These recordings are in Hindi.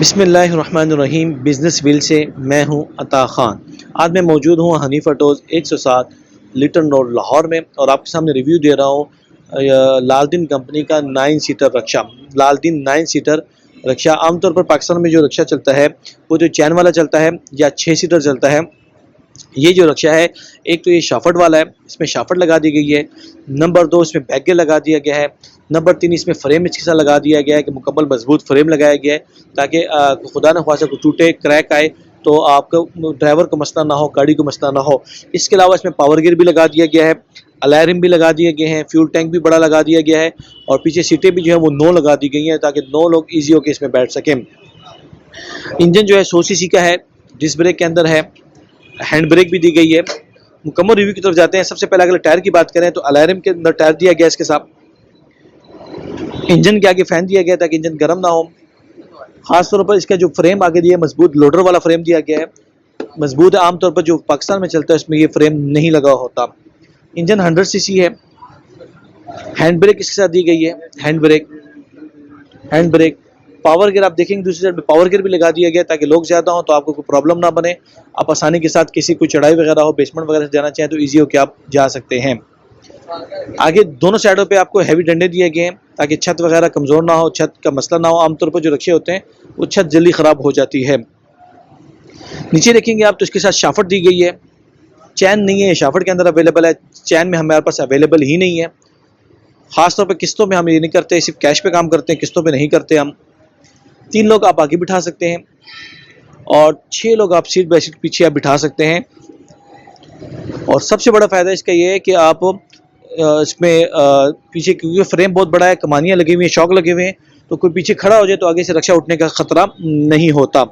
बिस्मिल्लाहिर्रहमानिर्रहीम। बिज़नेस व्हील से मैं हूं अता ख़ान। आज मैं मौजूद हूं हनीफ ऑटोज़ 107 लिटन रोड लाहौर में और आपके सामने रिव्यू दे रहा हूं लालदीन कंपनी का 9 सीटर रक्षा। लालदीन 9 सीटर रक्षा आमतौर पर पाकिस्तान में जो रक्षा चलता है वो जो चैन वाला चलता है या 6 सीटर चलता है। ये जो रक्षा है, एक तो ये शाफट वाला है, इसमें शाफट लगा दी गई है। नंबर 2 इसमें बैगे लगा दिया गया है। नंबर 3 इसमें फ्रेम इसके साथ लगा दिया गया है कि मुकम्मल मजबूत फ्रेम लगाया गया है ताकि खुदा न ख्वास्ता को टूटे क्रैक आए तो आपको ड्राइवर को मसला ना हो, गाड़ी को मसला ना हो। इसके अलावा इसमें पावर गियर भी लगा दिया गया है, अलार्म भी लगा दिए गए हैं, फ्यूल टैंक भी बड़ा लगा दिया गया है और पीछे सीटें भी जो है वो 9 लगा दी गई हैं ताकि 9 लोग ईजी होकर इसमें बैठ सकें। इंजन जो है 100 सीसी का है, डिस्क ब्रेक के अंदर है, हैंड ब्रेक भी दी गई है। मुकम्मल रिव्यू की तरफ जाते हैं। सबसे पहले अगर टायर की बात करें तो अलार्म के अंदर टायर दिया गया इसके साथ। इंजन के आगे फैन दिया गया ताकि इंजन गर्म ना हो। खास तौर पर इसका जो फ्रेम आगे दिया है मजबूत लोडर वाला फ्रेम दिया गया है, मजबूत है। आमतौर पर जो पाकिस्तान में चलता है इसमें ये फ्रेम नहीं लगा होता। इंजन 100 सीसी है। हैंड ब्रेक इसके साथ दी गई है, हैंड ब्रेक पावर गियर आप देखेंगे दूसरी साइड में पावर गियर भी लगा दिया गया ताकि लोग ज़्यादा हो तो आपको कोई प्रॉब्लम ना बने। आप आसानी के साथ किसी कोई चढ़ाई वगैरह हो, बेसमेंट वगैरह से जाना चाहें तो ईजी हो के आप जा सकते हैं। आगे दोनों साइडों पे आपको हैवी डंडे दिए गए हैं ताकि छत वगैरह कमज़ोर ना हो, छत का मसला ना हो। आमतौर पर जो रखे होते हैं वो छत जल्दी ख़राब हो जाती है। नीचे देखेंगे आप तो इसके साथ शाफट दी गई है। चैन नहीं है, शाफट के अंदर अवेलेबल है, चैन में हमारे पास अवेलेबल ही नहीं है। ख़ासतौर पर किस्तों में हम ये नहीं करते, सिर्फ कैश पे काम करते हैं, किस्तों पे नहीं करते हम। 3 लोग आप आगे बिठा सकते हैं और 6 लोग आप सीट बाई सीट पीछे आप बिठा सकते हैं। और सबसे बड़ा फ़ायदा इसका ये है कि आप इसमें पीछे क्योंकि फ्रेम बहुत बड़ा है, कमानियाँ लगी हुई हैं, शॉक लगे हुए हैं, तो कोई पीछे खड़ा हो जाए तो आगे से रक्षा उठने का ख़तरा नहीं होता।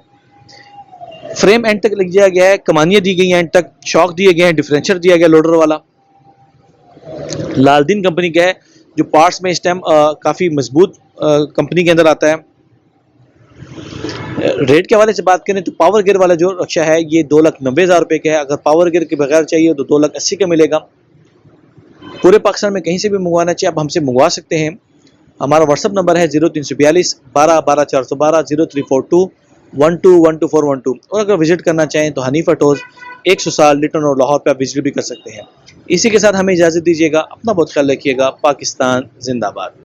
फ्रेम एंड तक लग दिया गया है, कमानियाँ दी गई हैं एंड तक, शॉक दिए गए हैं, डिफरेंशियल दिया गया लोडर वाला। लालदीन कंपनी का है जो पार्ट्स में इस टाइम काफ़ी मजबूत कंपनी के अंदर आता है। रेट के हवाले से बात करें तो पावर गियर वाला जो रक्षा है ये 2,90,000 रुपये का है। अगर पावर गियर के बगैर चाहिए तो 2,80,000 का मिलेगा। पूरे पाकिस्तान में कहीं से भी मंगवाना चाहिए आप हमसे मंगवा सकते हैं। हमारा व्हाट्सअप नंबर है 0342 12 12 412, 0342 12 12412। और अगर विजिट करना चाहें तो हनीफ ऑटोज़ 107 लिटन रोड लाहौर पर आप विजिट भी कर सकते हैं। इसी के साथ हमें इजाज़त दीजिएगा। अपना बहुत ख्याल रखिएगा। पाकिस्तान जिंदाबाद।